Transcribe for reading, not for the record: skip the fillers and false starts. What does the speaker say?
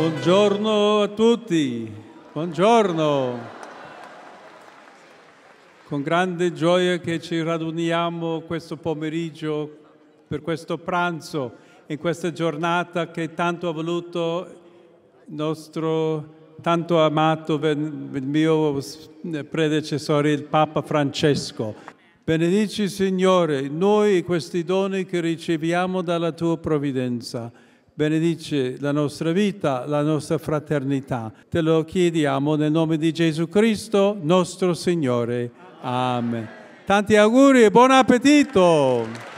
Buongiorno a tutti, buongiorno. Con grande gioia che ci raduniamo questo pomeriggio per questo pranzo, in questa giornata che tanto ha voluto il nostro tanto amato il mio predecessore, il Papa Francesco. Benedici, Signore, noi questi doni che riceviamo dalla Tua provvidenza. Benedice la nostra vita, la nostra fraternità. Te lo chiediamo nel nome di Gesù Cristo, nostro Signore. Amen. Tanti auguri e buon appetito!